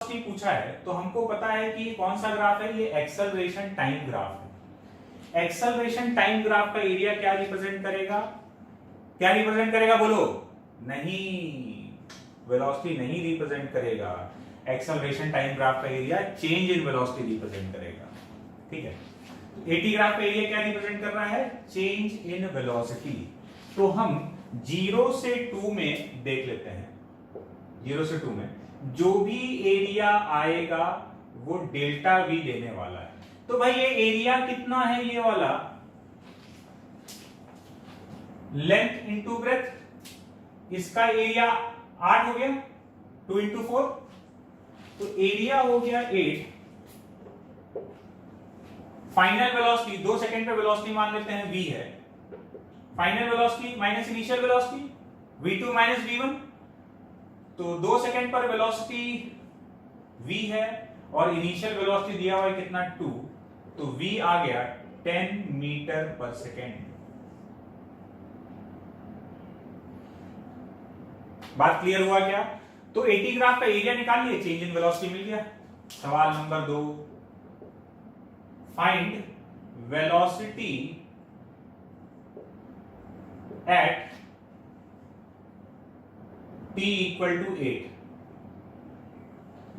Velocity पूछा है तो हमको पता है कि कौन सा ग्राफ है, ये एक्सेलरेशन टाइम ग्राफ है। एक्सेलरेशन टाइम ग्राफ का एरिया क्या रिप्रेजेंट करेगा, क्या रिप्रेजेंट करेगा बोलो? नहीं, वेलोसिटी नहीं रिप्रेजेंट करेगा। एक्सेलरेशन टाइम ग्राफ का area change in velocity represent करेगा। ठीक है, एटी ग्राफ का एरिया क्या रिप्रेजेंट कर रहा है, चेंज इन वेलोसिटी। तो हम 0 से 2 में देख लेते हैं, 0 से 2 में जो भी एरिया आएगा वो डेल्टा वी देने वाला है। तो भाई ये एरिया कितना है, ये वाला लेंथ इंटू ब्रेथ, इसका एरिया 8 हो गया, 2 इंटू 4, तो एरिया हो गया 8। फाइनल वेलोसिटी 2 सेकंड पे वेलोसिटी मान लेते हैं v है, final velocity minus initial velocity v2 minus v1, तो 2 सेकंड पर वेलोसिटी v है और इनिशियल वेलोसिटी दिया हुआ है कितना 2, तो v आ गया 10 मीटर पर सेकेंड। बात क्लियर हुआ क्या? तो 80 ग्राफ का एरिया निकाल लिए, चेंज इन वेलोसिटी मिल गया। सवाल number 2, find velocity at t equal to 8।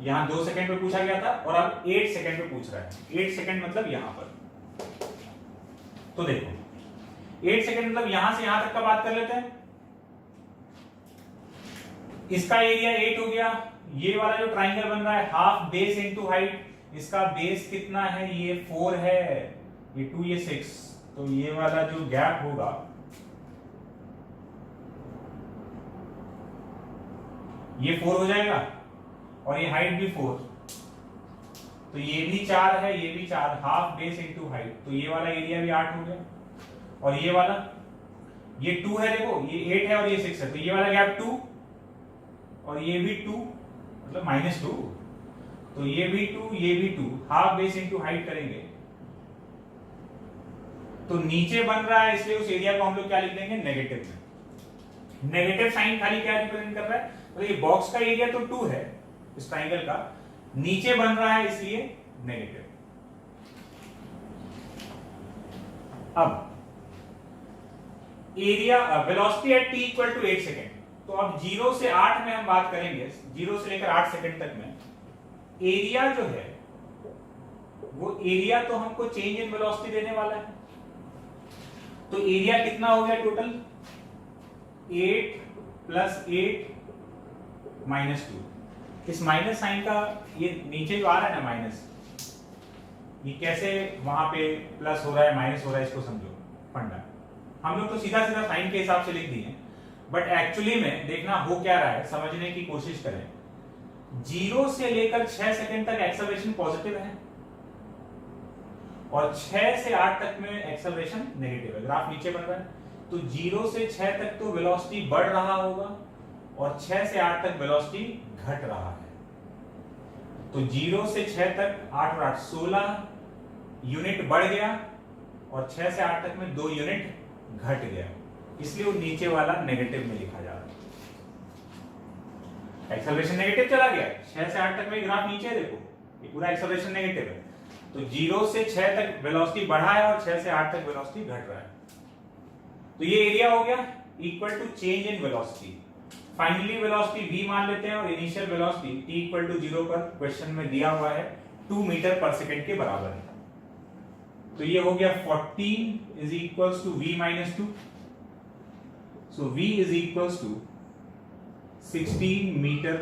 यहां 2 सेकंड पे पूछा गया था और अब 8 सेकंड पे पूछ रहा है। 8 सेकंड मतलब यहां पर, तो देखो 8 सेकंड मतलब यहां से यहां तक का बात कर लेते हैं। इसका एरिया 8 हो गया, ये वाला जो ट्राइंगल बन रहा है हाफ बेस इनटू हाइट, इसका बेस कितना है, ये 4 है, ये 2, ये 6, तो ये वाला जो गैप होगा ये 4 हो जाएगा और ये हाइट भी 4, तो ये भी 4 है, ये भी 4, हाफ बेस इनटू हाइट, तो ये वाला एरिया भी 8 हो गया। और ये वाला ये 2 है, देखो ये 8 है और ये 6 है, तो ये वाला गैप 2 और ये भी 2 मतलब -2, तो ये भी 2, ये भी 2, हाफ बेस इनटू हाइट करेंगे तो नीचे बन रहा है, इसलिए उस एरिया को हम लोग क्या लिख देंगे, नेगेटिव में। नेगेटिव साइन खाली क्या रिप्रेजेंट कर रहा है, तो ये बॉक्स का एरिया तो 2 है इस ट्राइंगल का, नीचे बन रहा है इसलिए नेगेटिव। अब area velocity at t equal to 8 second, तो अब 0 से 8 में हम बात करेंगे, 0 से लेकर 8 सेकंड तक में एरिया जो है वो एरिया तो हमको चेंज इन वेलोसिटी देने वाला है। तो एरिया कितना हो गया टोटल, 8 प्लस 8 -2। इस माइनस साइन का ये नीचे जो आ रहा है ना माइनस, ये कैसे वहां पे प्लस हो रहा है माइनस हो रहा है, इसको समझो फंडा। हम लोग तो सीधा सीधा साइन के हिसाब से लिख दिए, बट एक्चुअली में देखना हो क्या रहा है, समझने की कोशिश करें। 0 से लेकर 6 सेकंड तक एक्सेलरेशन पॉजिटिव है और 6 से 8 तक में एक्सेलरेशन नेगेटिव है। ग्राफ नीचे बन रहा है, तो 0 से 6 तक तो वेलोसिटी बढ़ रहा होगा और 6 से 8 तक वेलोसिटी घट रहा है। तो 0 से 6 तक 8 और 8 16 यूनिट बढ़ गया और 6 से 8 तक में 2 यूनिट घट गया, इसलिए वो नीचे वाला नेगेटिव में लिखा जा रहा है। एक्सेलरेशन नेगेटिव चला गया, 6 से 8 तक में ग्राफ नीचे है, देखो ये पूरा एक्सेलरेशन नेगेटिव है। तो 0 से 6 तक वेलोसिटी बढ़ा है और 6 से 8 तक वेलोसिटी घट रहा है। तो ये एरिया हो गया equal to change in velocity. Finally velocity v मान लेते हैं और initial velocity t equal to 0 पर क्वेश्चन में दिया हुआ है 2 मीटर पर सेकंड के बराबर है। तो ये हो गया 14 is equals to v minus 2, so v is equals to 16 metre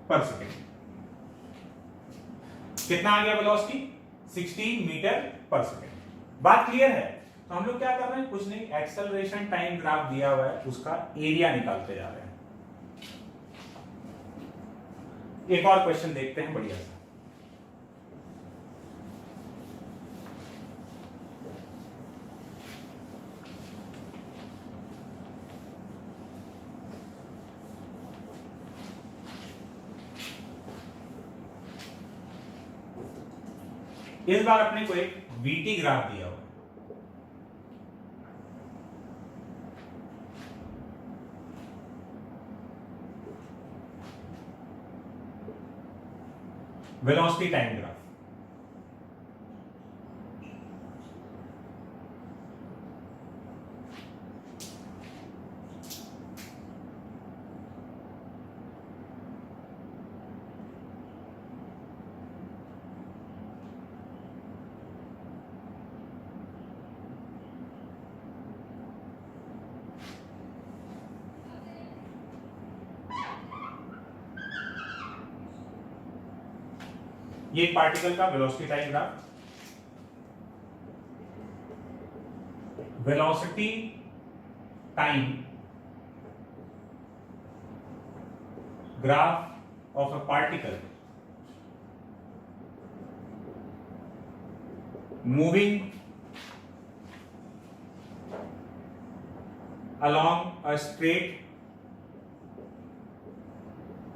per second. कितना आ गया वेलोसिटी, 16 मीटर पर सेकंड। बात क्लियर है? तो हम लोग क्या कर रहे हैं, कुछ नहीं, एक्सेलरेशन टाइम ग्राफ दिया हुआ है उसका एरिया निकालते जा रहे हैं। एक और क्वेश्चन देखते हैं बढ़िया सा। इस बार अपने को एक वीटी ग्राफ दिया हुआ है। Velocity time graph. ये पार्टिकल का velocity time graph. Velocity time graph of a particle moving along a straight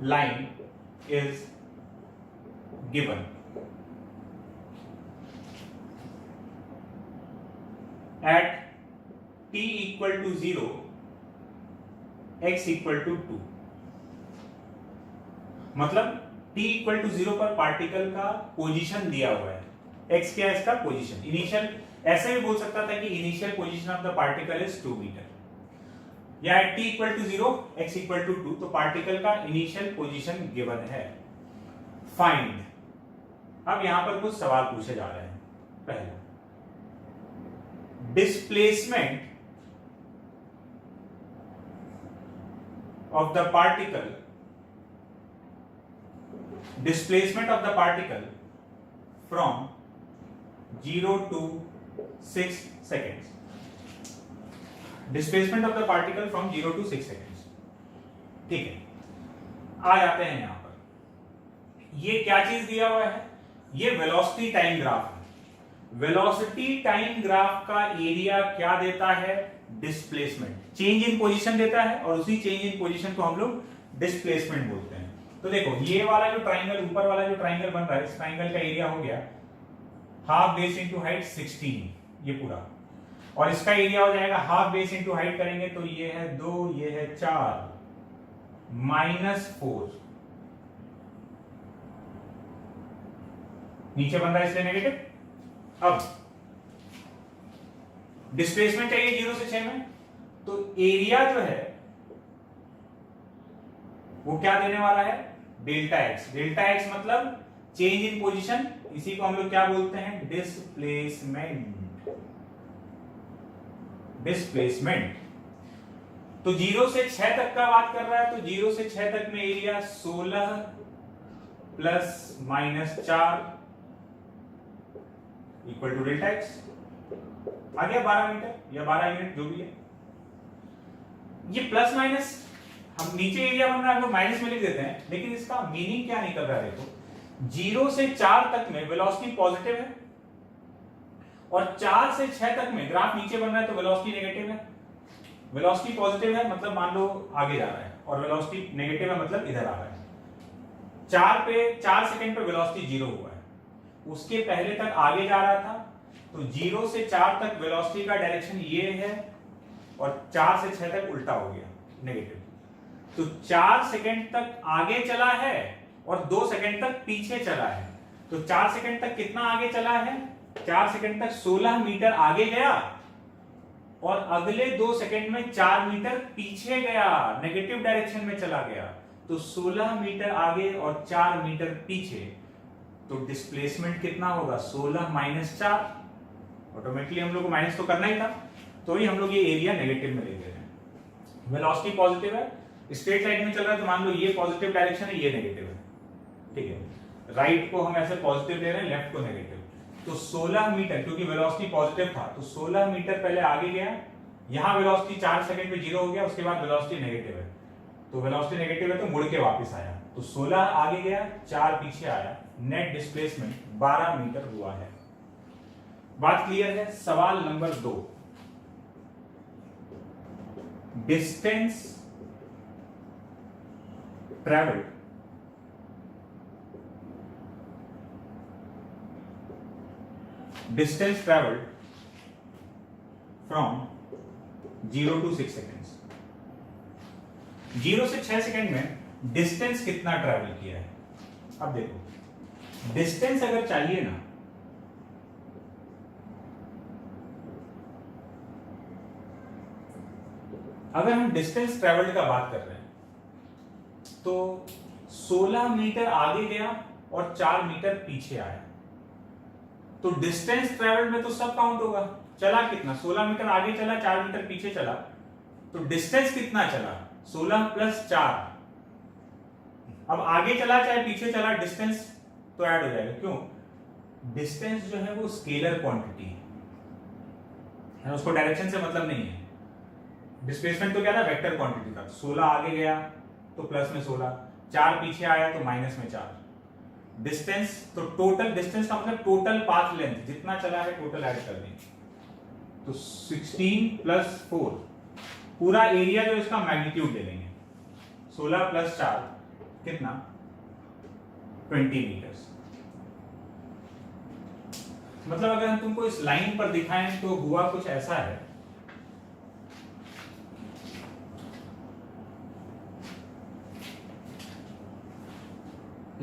line is given at t equal to 0 x equal to 2। मतलब t equal to 0 पर particle का position दिया हुआ है, x क्या है इसका पोजीशन, इनिशियल, ऐसे भी बोल सकता था कि initial position of the particle is 2 metre, या at t equal to 0 x equal to 2, तो पार्टिकल का इनिशियल पोजीशन गिवन है। फाइंड, अब यहां पर कुछ सवाल पूछे जा रहे हैं। पहला, displacement of the particle, displacement of the particle from 0 to 6 seconds, displacement of the particle from 0 to 6 seconds। ठीक है, आ जाते हैं यहां पर। ये क्या चीज दिया हुआ है, ये वेलोसिटी टाइम ग्राफ है। वेलोसिटी टाइम ग्राफ का एरिया क्या देता है, डिस्प्लेसमेंट, चेंज इन पोजीशन देता है, और उसी चेंज इन पोजीशन को हम लोग डिस्प्लेसमेंट बोलते हैं। तो देखो ये वाला जो ट्राइंगल, ऊपर वाला जो ट्राइंगल बन रहा है, इस ट्राइंगल का एरिया हो गया हाफ बेस इंटू हाइट 16, ये पूरा, और इसका एरिया हो जाएगा हाफ बेस इंटू हाइट करेंगे तो ये है 2, ये है 4, -4, नीचे बन रहा है इसलिए नेगेटिव। अब डिस्प्लेसमेंट चाहिए 0 से 6 में, तो एरिया जो है वो क्या देने वाला है, डेल्टा एक्स। डेल्टा एक्स मतलब चेंज इन पोजीशन, इसी को हम लोग क्या बोलते हैं, डिस्प्लेसमेंट। डिस्प्लेसमेंट तो 0 से 6 तक का बात कर रहा है, तो 0 से 6 तक में area 16 plus minus 4 equal to delta x, आ गया 12 मीटर या 12 यूनिट जो भी है। ये प्लस माइनस, हम नीचे एरिया बन रहा है हम लोग माइनस में लिख देते हैं, लेकिन इसका मीनिंग क्या निकल रहा है, देखो 0 से 4 तक में वेलोसिटी पॉजिटिव है, और 4 से 6 तक में ग्राफ नीचे बन रहा है तो वेलोसिटी नेगेटिव है। वेलोसिटी पॉजिटिव है मतलब मान लो आगे जा रहा है, और वेलोसिटी नेगेटिव है मतलब इधर आ रहा है। 4 सेकंड पे वेलोसिटी 0 हुआ है, उसके पहले तक आगे जा रहा था, तो 0 से 4 तक वेलोसिटी का डायरेक्शन ये है, और 4 से 6 तक उल्टा हो गया नेगेटिव। तो 4 सेकंड तक आगे चला है और 2 सेकंड तक पीछे चला है, तो 4 सेकंड तक कितना आगे चला है, 4 सेकंड तक 16 मीटर आगे गया, और अगले 2 सेकंड में 4 मीटर पीछे गया, नेगेटिव डायरेक्शन में चला गया। तो 16 मीटर आगे और 4 मीटर पीछे, तो डिस्प्लेसमेंट कितना होगा, 16 माइनस 4, ऑटोमेटिकली हम लोग को माइनस तो करना ही था, तो ही हम लोग ये एरिया नेगेटिव में ले ले रहे हैं। वेलोसिटी पॉजिटिव है, स्ट्रेट लाइन में चल रहा है, तो मान लो ये पॉजिटिव डायरेक्शन है, ये नेगेटिव है, ठीक है। राइट को हम ऐसे पॉजिटिव ले रहे हैं, लेफ्ट को नेगेटिव, तो 16 मीटर, क्योंकि वेलोसिटी पॉजिटिव था तो 16 मीटर पहले आगे गया, यहां वेलोसिटी 4 सेकंड पे 0 हो गया, उसके बाद वेलोसिटी नेगेटिव है, तो वेलोसिटी नेगेटिव है तो मुड़ के वापस आया, तो 16 आगे गया, 4 पीछे आया, नेट डिस्प्लेसमेंट 12 मीटर हुआ है। बात क्लियर है। सवाल number 2, distance travelled from 0 to 6 seconds। 0 से 6 सेकंड में डिस्टेंस कितना ट्रेवल किया है। अब देखो डिस्टेंस अगर चाहिए ना, अगर हम डिस्टेंस ट्रेवल्ड का बात कर रहे हैं तो 16 मीटर आगे गया और 4 मीटर पीछे आया, तो डिस्टेंस ट्रेवल्ड में तो सब काउंट होगा। चला कितना, 16 मीटर आगे चला, 4 मीटर पीछे चला, तो डिस्टेंस कितना चला, 16 प्लस 4। अब आगे चला चाहे पीछे चला, डिस्टेंस तो ऐड हो जाएगा। क्यों? डिस्टेंस जो है वो स्केलर क्वांटिटी है, उसको डायरेक्शन से मतलब नहीं है। डिस्प्लेसमेंट तो क्या था, वेक्टर क्वांटिटी था। 16 आगे गया तो प्लस में 16, 4 पीछे आया तो माइनस में 4। डिस्टेंस तो टोटल डिस्टेंस का मतलब टोटल पाथ लेंथ जितना चला है टोटल ऐड कर देंगे, तो 16 प्लस 4 पूरा एरिया जो इसका मैग्नीट्यूड ले लेंगे। 16 प्लस 4 कितना, 20 मीटर्स। मतलब अगर हम तुमको इस लाइन पर दिखाएं तो हुआ कुछ ऐसा है,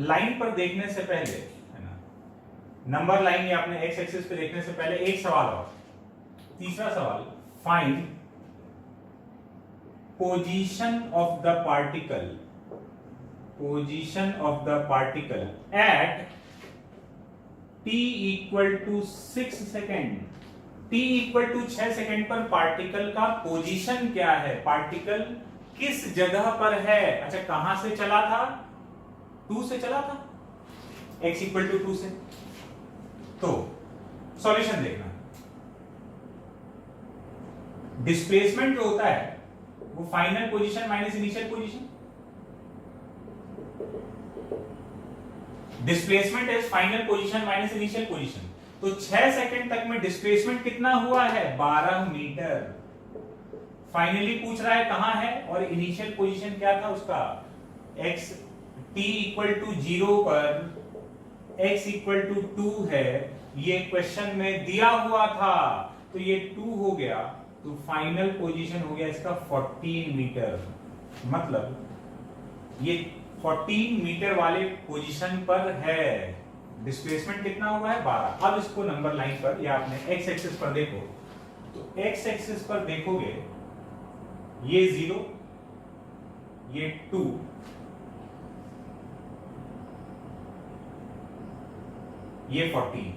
लाइन पर देखने से पहले है ना, नंबर लाइन या अपने एक्स एक्सिस पे देखने से पहले एक सवाल और, तीसरा सवाल, find position of the particle, position of the particle at t equal to 6 second. t equal to 6 second पर पार्टिकल का पोजीशन क्या है, पार्टिकल किस जगह पर है। अच्छा, कहां से चला था, 2 से चला था, x इक्वल टू 2 से। तो सॉल्यूशन देखना, डिस्प्लेसमेंट जो होता है वो final position minus initial position, displacement is final position minus initial position. तो 6 सेकंड तक में डिस्प्लेसमेंट कितना हुआ है, 12 मीटर। फाइनली पूछ रहा है कहां है, और इनिशियल पोजीशन क्या था उसका, x t इक्वल टू 0 पर x इक्वल टू 2 है, ये क्वेश्चन में दिया हुआ था, तो ये 2 हो गया, तो फाइनल पोजीशन हो गया इसका 14 मीटर। मतलब ये 14 मीटर वाले पोजीशन पर है। डिस्प्लेसमेंट कितना हुआ है, 12। अब इसको नंबर लाइन पर या अपने एक्स एक्सिस पर देखो, तो एक्स एक्सिस पर देखोगे ये 0, ये 2, ये 14,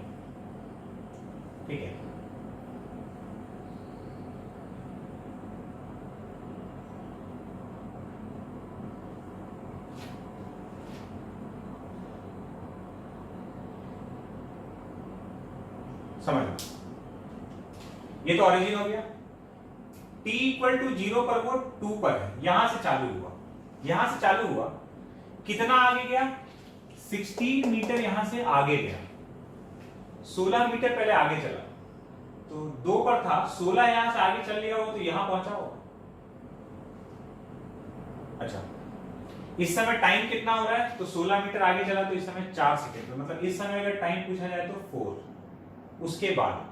ठीक है। समझ लो, ये तो ओरिजिन हो गया। t इक्वल टू 0 पर वो 2 पर है, यहां से चालू हुआ, यहां से चालू हुआ, कितना आगे गया, 16 मीटर यहां से आगे गया, 16 मीटर पहले आगे चला, तो 2 पर था, 16 यहां से आगे चल लिया हो तो यहां पहुंचा हो। अच्छा, इस समय टाइम कितना हो रहा है, तो 16 मीटर आगे चला तो इस समय 4 सेकेंड, मतलब इस समय अगर टाइम पूछा जाए तो 4। उसके बाद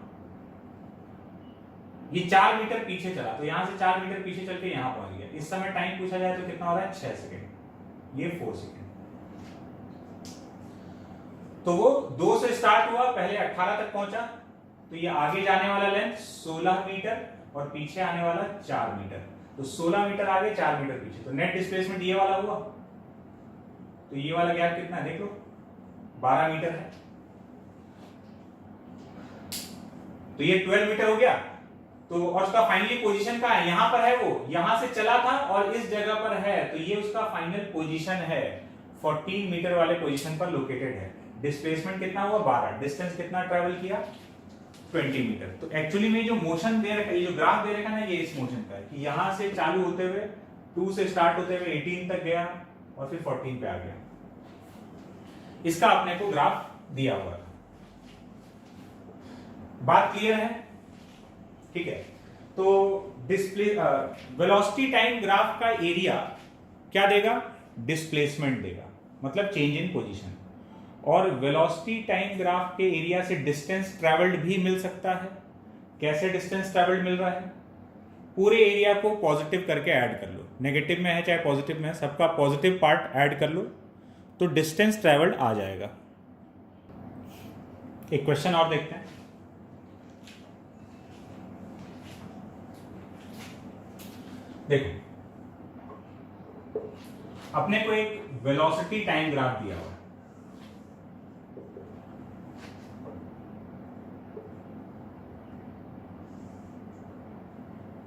ये 4 मीटर पीछे चला, तो यहां से 4 मीटर पीछे चल के यहां पहुंच गया, इस समय टाइम पूछा जाए तो कितना हो रहा है, 6 सेकेंड, ये 4 सेकेंड। तो वो 2 से स्टार्ट हुआ, पहले 18 तक पहुंचा, तो ये आगे जाने वाला लेंथ 16 मीटर और पीछे आने वाला 4 मीटर, तो 16 मीटर आगे 4 मीटर पीछे, तो नेट डिस्प्लेसमेंट ये वाला हुआ। तो ये वाला गैप कितना देख लो, 12 मीटर है, तो ये 12 मीटर हो गया। तो और उसका फाइनली पोजीशन कहां है, यहां पर है, वो यहां से चला था और इस जगह पर है, तो ये उसका फाइनल पोजीशन है, 14 मीटर वाले पोजीशन पर लोकेटेड है। डिस्प्लेसमेंट कितना हुआ, 12, डिस्टेंस कितना ट्रेवल किया, 20 मीटर। तो एक्चुअली में जो मोशन दे रखा है, ये जो ग्राफ दे रखा है ना, ये इस मोशन का है कि यहां से चालू होते हुए 2 से स्टार्ट होते हुए 18 तक गया और फिर 14 पे आ गया। इसका अपने को ग्राफ दिया हुआ है। बात क्लियर है, ठीक है। तो डिस्प्ले वेलोसिटी टाइम ग्राफ का एरिया क्या देगा, डिस्प्लेसमेंट देगा, मतलब चेंज इन पोजीशन। और वेलोसिटी टाइम ग्राफ के एरिया से डिस्टेंस ट्रेवल्ड भी मिल सकता है। कैसे डिस्टेंस ट्रेवल्ड मिल रहा है, पूरे एरिया को पॉजिटिव करके ऐड कर लो, नेगेटिव में है चाहे पॉजिटिव में है, सबका पॉजिटिव पार्ट ऐड कर लो, तो डिस्टेंस ट्रेवल्ड आ जाएगा। एक क्वेश्चन और देखते हैं। देखो, अपने को एक वेलोसिटी टाइम ग्राफ दिया हुआ है।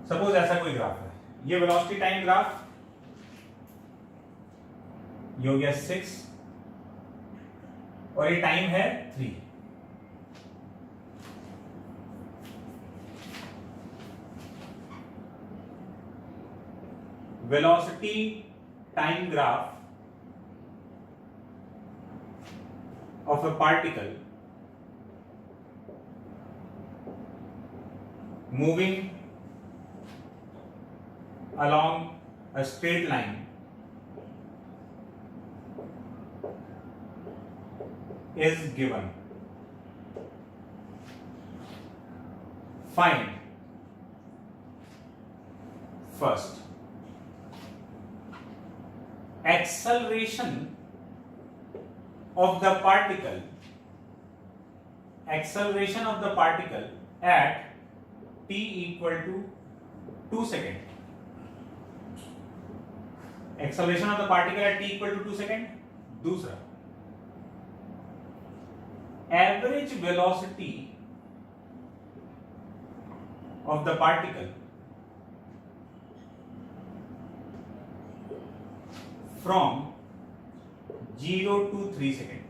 सपोज ऐसा कोई ग्राफ है, ये वेलोसिटी टाइम ग्राफ, ये हो गया 6 और ये टाइम है 3। Velocity time graph of a particle moving along a straight line is given. Find first acceleration of the particle at t equal to 2 second. Acceleration of the particle at t equal to 2 second. दूसरा, average velocity of the particle from 0 to 3 second.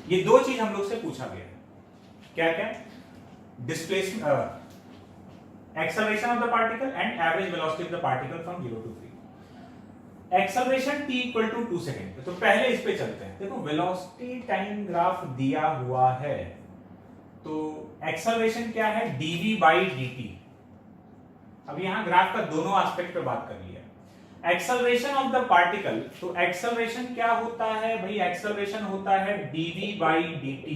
ये दो चीज हम लोग से पूछा गया है। क्या क्या? Displacement, acceleration of the particle and average velocity of the particle from 0 to 3। Acceleration t equal to 2 second. तो पहले इस पे चलते हैं। देखो, वेलोसिटी टाइम ग्राफ दिया हुआ है, तो एक्सेलरेशन क्या है? dv by dt। अब यहां ग्राफ का दोनों एस्पेक्ट पे बात कर लिया। एक्सेलरेशन ऑफ द पार्टिकल, तो एक्सेलरेशन क्या होता है भाई? एक्सेलरेशन होता है dv बाई dt,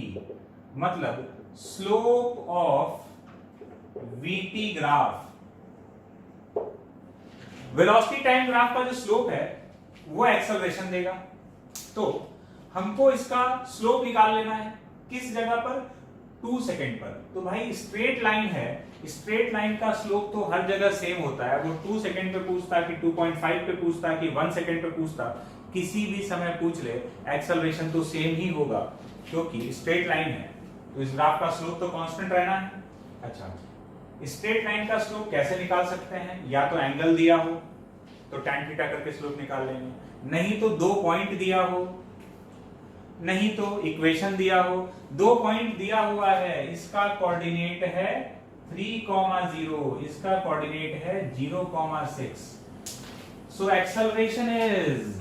मतलब slope of vt graph. Velocity time graph का जो स्लोप है वो एक्सेलरेशन देगा। तो हमको इसका स्लोप निकाल लेना है। किस जगह पर? 2 सेकेंड पर। तो भाई स्ट्रेट लाइन है, स्ट्रेट लाइन का स्लोप तो हर जगह सेम होता है। वो 2 सेकेंड पे पूछता कि 2.5 पे पूछता कि 1 सेकेंड पे पूछता, किसी भी समय पूछ ले, एक्सेलरेशन तो सेम ही होगा क्योंकि स्ट्रेट लाइन है। तो इस ग्राफ का स्लोप तो कांस्टेंट रहना है। अच्छा, स्ट्रेट लाइन का स्लोप कैसे निकाल सकते हैं? या तो एंगल दिया हो तो tan थीटा करके स्लोप निकाल लेंगे, नहीं तो 2 पॉइंट दिया हो, नहीं तो इक्वेशन दिया हो। 2 पॉइंट दिया हुआ है, इसका कोऑर्डिनेट है 3,0, इसका कोऑर्डिनेट है 0,6। So acceleration is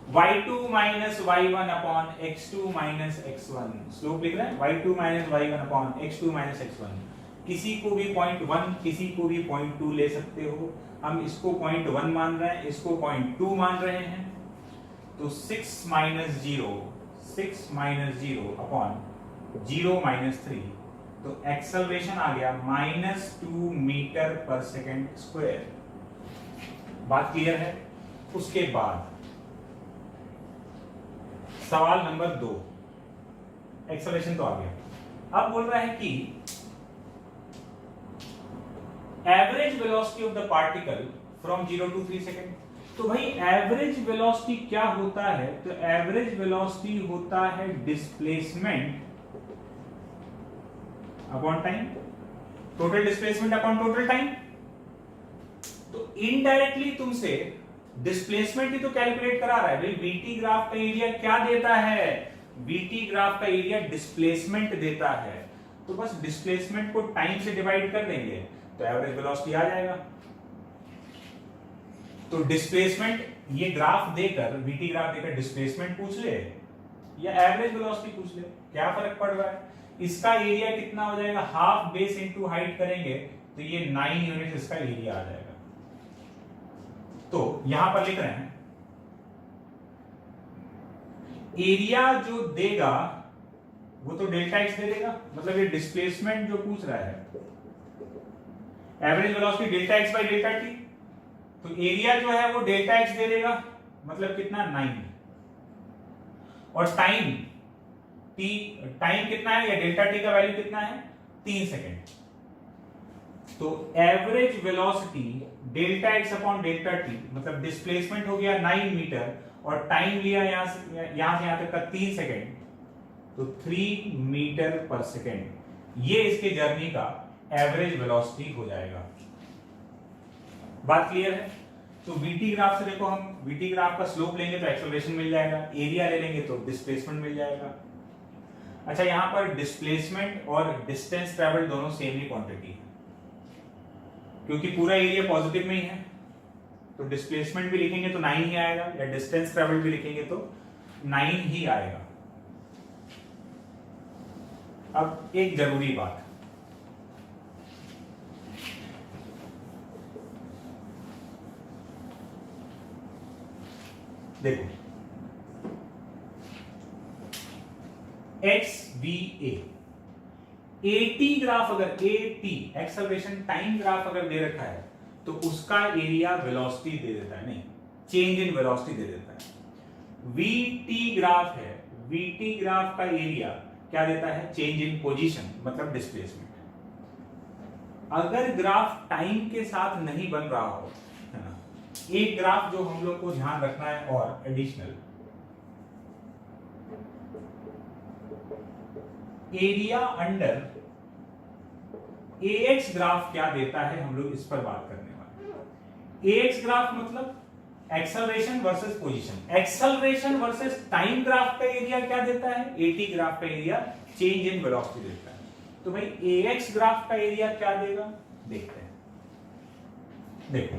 y2 minus y1 upon x2 minus x1। Slope लिख रहे हैं y2 minus y1 upon x2 minus x1। किसी को भी 0.1, किसी को भी 0.2 ले सकते हो। हम इसको 0.1 मान रहे हैं, इसको 0.2 मान रहे हैं। तो 6 minus 0 upon 0 minus 3, तो एक्सेलरेशन आ गया -2 मीटर पर सेकेंड स्क्वायर। बात क्लियर है? उसके बाद सवाल नंबर 2, एक्सेलरेशन तो आ गया। अब बोल रहा है कि average velocity of the particle from 0 to 3 second. तो भाई एवरेज वेलोसिटी क्या होता है? तो एवरेज वेलोसिटी होता है displacement upon time, total displacement upon total time. तो इनडायरेक्टली तुमसे डिस्प्लेसमेंट ही तो कैलकुलेट करा रहा है भाई। वीटी ग्राफ का एरिया क्या देता है? वीटी ग्राफ का एरिया डिस्प्लेसमेंट देता है। तो बस डिस्प्लेसमेंट को टाइम से डिवाइड कर देंगे तो एवरेज वेलोसिटी आ जाएगा। तो डिस्प्लेसमेंट, ये ग्राफ देकर, वीटी ग्राफ देकर डिस्प्लेसमेंट पूछ ले या एवरेज वेलोसिटी पूछ ले, क्या फर्क पड़ रहा है? इसका एरिया कितना हो जाएगा? हाफ बेस इनटू हाइट करेंगे तो ये 9 यूनिट इसका एरिया आ जाएगा। तो यहां पर लिख रहे हैं एरिया जो देगा वो तो डेल्टा एक्स दे देगा, मतलब ये डिस्प्लेसमेंट जो पूछ रहा है, average velocity delta x by delta T, तो एरिया जो है वो डेल्टा एक्स दे देगा, मतलब कितना? 9। और टाइम कितना है, या डेल्टा टी का वैल्यू कितना है, 3 सेकेंड। तो average velocity delta x upon delta T, मतलब डिस्प्लेसमेंट हो गया 9 मीटर और टाइम लिया यहां से यहां तक का 3 सेकेंड, तो 3 मीटर पर सेकेंड, ये इसके जर्नी का एवरेज वेलोसिटी हो जाएगा। बात क्लियर है? तो वीटी ग्राफ से देखो, हम वीटी ग्राफ का स्लोप लेंगे तो एक्सेलरेशन मिल जाएगा, एरिया ले लेंगे तो डिस्प्लेसमेंट मिल जाएगा। अच्छा, यहां पर डिस्प्लेसमेंट और डिस्टेंस ट्रेवल दोनों सेम ही क्वांटिटी है, क्योंकि पूरा एरिया पॉजिटिव में ही है, तो डिस्प्लेसमेंट भी लिखेंगे तो 9 ही आएगा, या डिस्टेंस ट्रेवल भी लिखेंगे तो 9 ही आएगा। अब एक जरूरी बात, देखो, XVA AT ग्राफ, अगर AT एक्सेलरेशन टाइम ग्राफ अगर दे रखा है तो उसका एरिया वेलोसिटी दे देता है, नहीं, चेंज इन वेलोसिटी दे देता है। VT ग्राफ है, VT ग्राफ का एरिया क्या देता है, चेंज इन पोजीशन, मतलब डिस्प्लेसमेंट। अगर ग्राफ टाइम के साथ नहीं बन रहा हो, है ना, एक ग्राफ जो हम लोग को ध्यान रखना है और additional, area under AX graph क्या देता है, हम लोग इस पर बात करने वाले। AX ग्राफ मतलब acceleration versus position, acceleration versus time graph का एरिया क्या देता है, AT ग्राफ का एरिया चेंज इन वेलोसिटी देता है। तो भाई AX ग्राफ का एरिया क्या देगा, देखते हैं। देखो,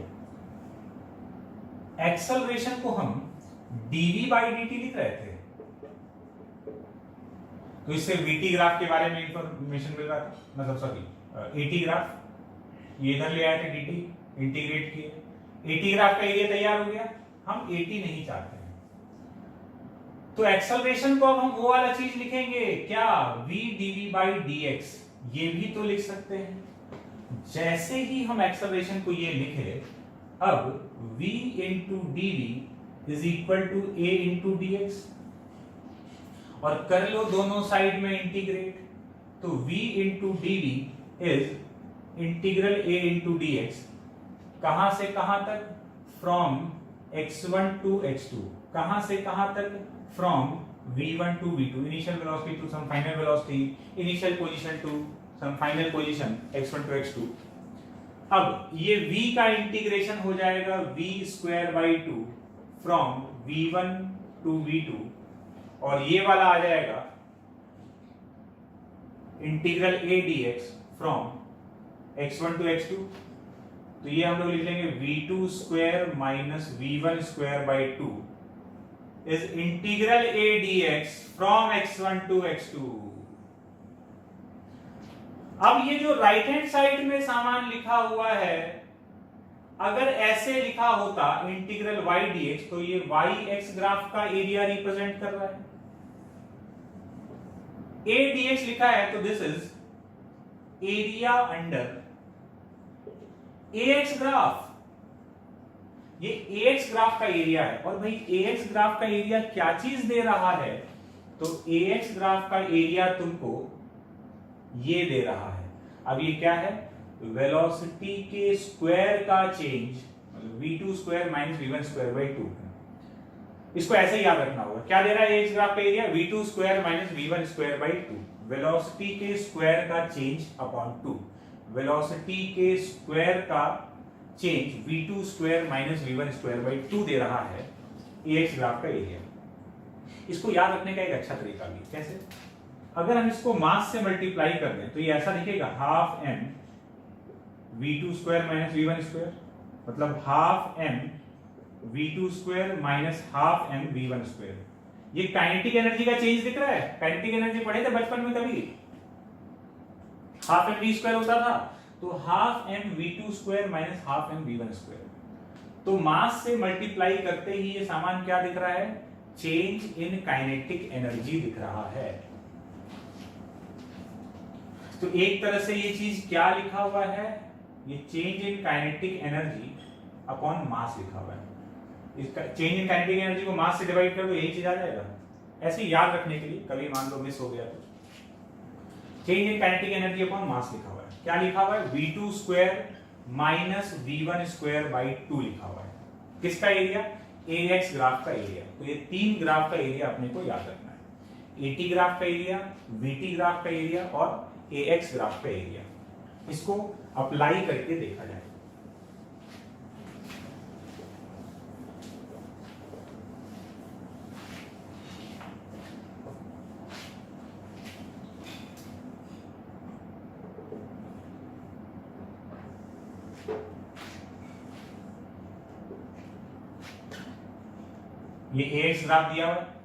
एक्सेलरेशन को हम dv/dt लिख रहे थे, तो इससे VT ग्राफ के बारे में इंफॉर्मेशन मिल रहा था, मतलब सॉरी AT ग्राफ, ये इधर ले आए थे dt, इंटीग्रेट किए, AT ग्राफ का एरिया तैयार हो गया। हम AT नहीं चाहते हैं, तो एक्सेलरेशन को अब हम वो वाला चीज लिखेंगे क्या, v dv/dx, ये भी तो लिख सकते हैं। जैसे ही हम एक्सेलरेशन को ये लिखे, अब v into dv is equal to a into dx, और कर लो दोनों साइड में इंटीग्रेट, तो v into dv is integral a into dx, कहां से कहां तक, फ्रॉम x1 टू x2, कहां से कहां तक, from v1 to v2, initial velocity to some final velocity, initial position to some final position x1 to x2। अब ये v का इंटीग्रेशन हो जाएगा v²/2 from v1 to v2, और ये वाला आ जाएगा integral a dx from x1 to x2, तो ये हम लोग लिख लेंगे v2² minus v1²/2 is integral a dx from x1 to x2। अब ये जो राइट हैंड साइड में सामान लिखा हुआ है, अगर ऐसे लिखा होता इंटीग्रल y dx, तो ये yx ग्राफ का एरिया रिप्रेजेंट कर रहा है। a dx लिखा है तो this is area under ax graph, ये ax ग्राफ का एरिया है। और भाई ax ग्राफ का एरिया क्या चीज दे रहा है, तो ax ग्राफ का एरिया तुमको ये दे रहा है। अब ये क्या है, वेलोसिटी के स्क्वायर का चेंज, मतलब v2² माइनस v1²/2। इसको ऐसे ही याद रखना होगा, क्या दे रहा है ax ग्राफ का area, v2² minus v1²/2, velocity के स्क्वायर का चेंज अपॉन 2, वेलोसिटी के स्क्वायर का चेंज v2² माइनस v1²/2 दे रहा है ax ग्राफ का एरिया। इसको याद रखने का एक अच्छा तरीका भी, कैसे, अगर हम इसको मास से मल्टीप्लाई कर दें तो ये ऐसा दिखेगा, half m v2² minus v1², मतलब half m v2² minus half m v1²। ये काइनेटिक एनर्जी का चेंज दिख रहा है। काइनेटिक एनर्जी पढ़े थे बचपन में कभी, हाफ m v² होता था, तो half m v2² minus half m v1²। तो मास से मल्टीप्लाई करते ही ये सामान क्या दिख रहा है, चेंज इन काइनेटिक एनर्जी दिख रहा है। तो एक तरह से ये चीज क्या लिखा हुआ है, ये change in kinetic energy upon mass लिखा हुआ है। इसका चेंज इन काइनेटिक एनर्जी को मास से डिवाइड कर दो, यही चीज आ जाएगा। ऐसे याद रखने के लिए, कभी मान लो मिस हो गया तो। Change in kinetic energy upon mass लिखा हुआ है, क्या लिखा हुआ है, v2 square minus v1 square by 2 लिखा हुआ है। किसका एरिया, AX ग्राफ का एरिया। तो ये 3 ग्राफ का एरिया अपने को याद रखना है, AT ग्राफ का एरिया, VT ग्राफ का एरिया और AX ग्राफ का एरिया। इसको अप्लाई करके देखा जाए। ये AX ग्राफ दिया हुआ है,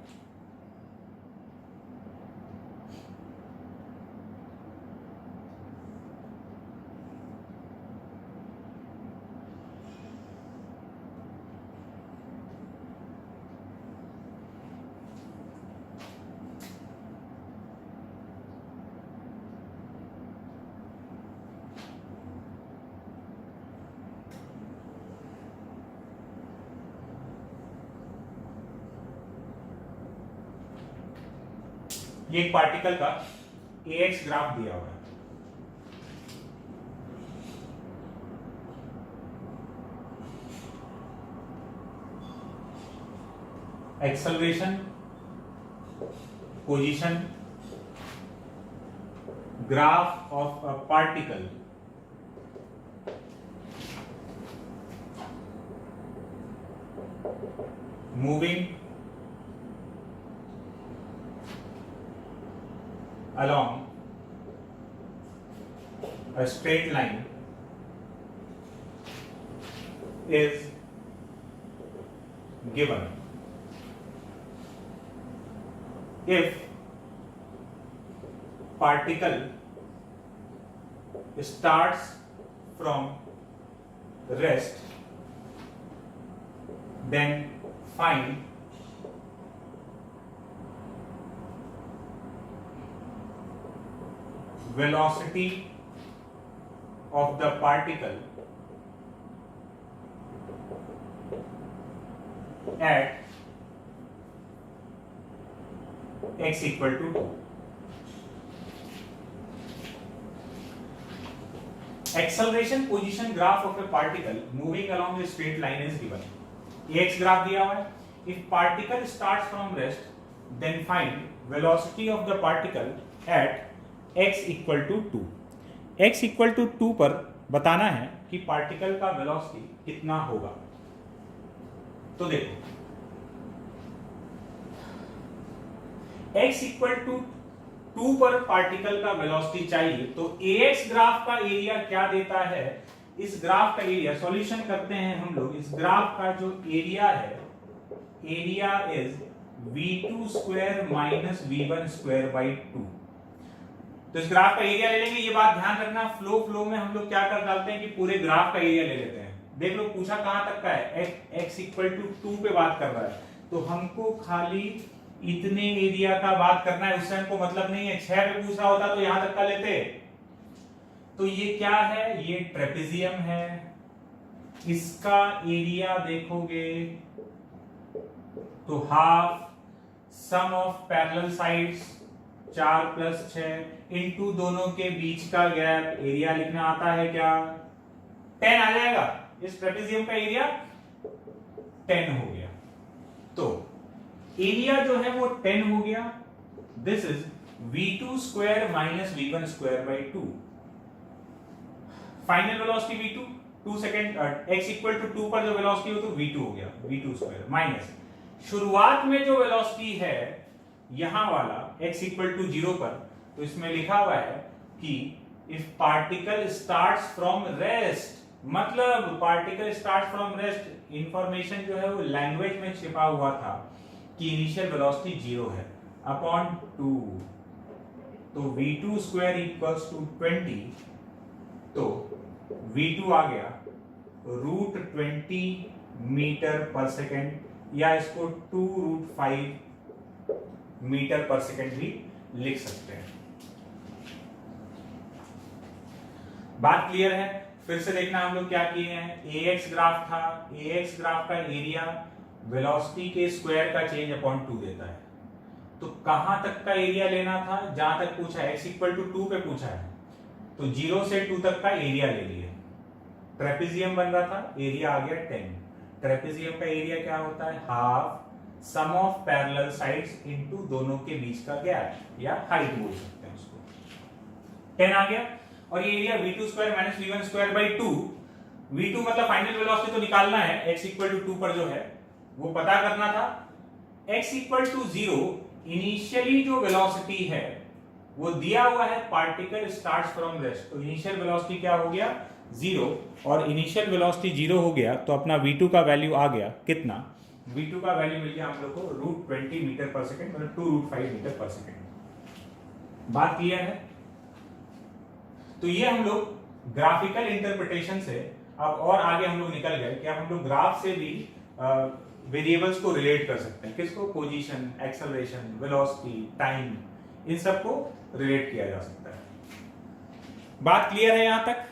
ये एक पार्टिकल का AX ग्राफ दिया हुआ है। Acceleration, position, graph of a particle moving along a straight line is given if particle starts from rest, then find velocity of the particle at x equal to 2. Acceleration position graph of a particle moving along a straight line is given. AX graph दिया हुआ है। If particle starts from rest, then find velocity of the particle at x equal to 2। x equal to 2 पर बताना है कि particle का velocity कितना होगा। तो देखो x इक्वल टू 2 पर पार्टिकल का वेलोसिटी चाहिए, तो AX ग्राफ का एरिया क्या देता है, इस ग्राफ का एरिया सॉल्यूशन करते हैं हम लोग। इस ग्राफ का जो एरिया है, area is v2 square minus v1 square by 2। तो इस ग्राफ का एरिया ले लेंगे। ये बात ध्यान रखना, फ्लो में हम लोग क्या कर डालते हैं कि पूरे ग्राफ का एरिया ले लेते हैं। देख लो पूछा कहां तक का है, x इक्वल टू 2 पे बात कर रहा है, तो हमको खाली इतने एरिया का बात करना है, उससे हमको मतलब नहीं है। 6 पे पूछ रहा होता तो यहां तक का लेते। तो ये क्या है, ये ट्रेपेजियम है, इसका एरिया देखोगे तो half sum of parallel sides 4 + 6 into दोनों के बीच का गैप, एरिया लिखना आता है क्या, 10 आ जाएगा। इस ट्रेपेजियम का एरिया 10 हो गया। तो एरिया जो है वो 10 हो गया। This is v2 square minus v1 square by 2। Final velocity v2 2 second x equal to 2 पर जो वेलोसिटी हो तो v2 हो गया, v2 स्क्वायर माइनस शुरुआत में जो वेलोसिटी है यहां वाला x इक्वल टू 0 पर, तो इसमें लिखा हुआ है कि if particle starts from rest, मतलब particle start from rest, information जो है वो लैंग्वेज में छिपा हुआ था कि इनिशियल वेलोसिटी 0 है अपॉन 2, तो v2 स्क्वायर इक्वल्स टू 20, तो v2 आ गया √20 मीटर पर सेकेंड, या इसको 2√5 मीटर पर सेकेंड भी लिख सकते हैं। बात क्लियर है? फिर से देखना हम लोग क्या किए हैं, AX ग्राफ था, AX ग्राफ का एरिया वेलोसिटी के स्क्वायर का चेंज अपॉन 2 देता है। तो कहां तक का एरिया लेना था, जहां तक पूछा है x इक्वल टू 2 पे पूछा है, तो 0 से 2 तक का एरिया ले लिया। ट्रेपेजियम बन रहा था, एरिया आ गया 10। ट्रेपेजियम का एरिया क्या होता है, half sum of parallel sides into दोनों के बीच का गैप या हाइट बोल सकते हैं उसको। 10 आ गया। और ये area v2 square minus v1 square by 2, v2 मतलब फाइनल वेलोसिटी तो निकालना है, x इक्वल टू 2 पर जो है वो पता करना था। x इक्वल टू 0 इनिशियली जो वेलोसिटी है वो दिया हुआ है, पार्टिकल स्टार्ट्स फ्रॉम रेस्ट, तो इनिशियल वेलोसिटी क्या हो गया 0, और इनिशियल वेलोसिटी 0 हो गया तो अपना v2 का वैल्यू आ गया कितना, v2 का वैल्यू मिल गया हम लोग को √20 मीटर पर सेकंड, मतलब 2√5 मीटर पर सेकंड। बात क्लियर है? तो ये हम लोग ग्राफिकल इंटरप्रिटेशन से अब और आगे हम लोग निकल गए कि अब हम लोग ग्राफ से भी वेरिएबल्स को रिलेट कर सकते हैं। किसको? पोजीशन, एक्सेलरेशन, वेलोसिटी, टाइम, इन सबको रिलेट किया जा सकता है। बात क्लियर है यहां तक?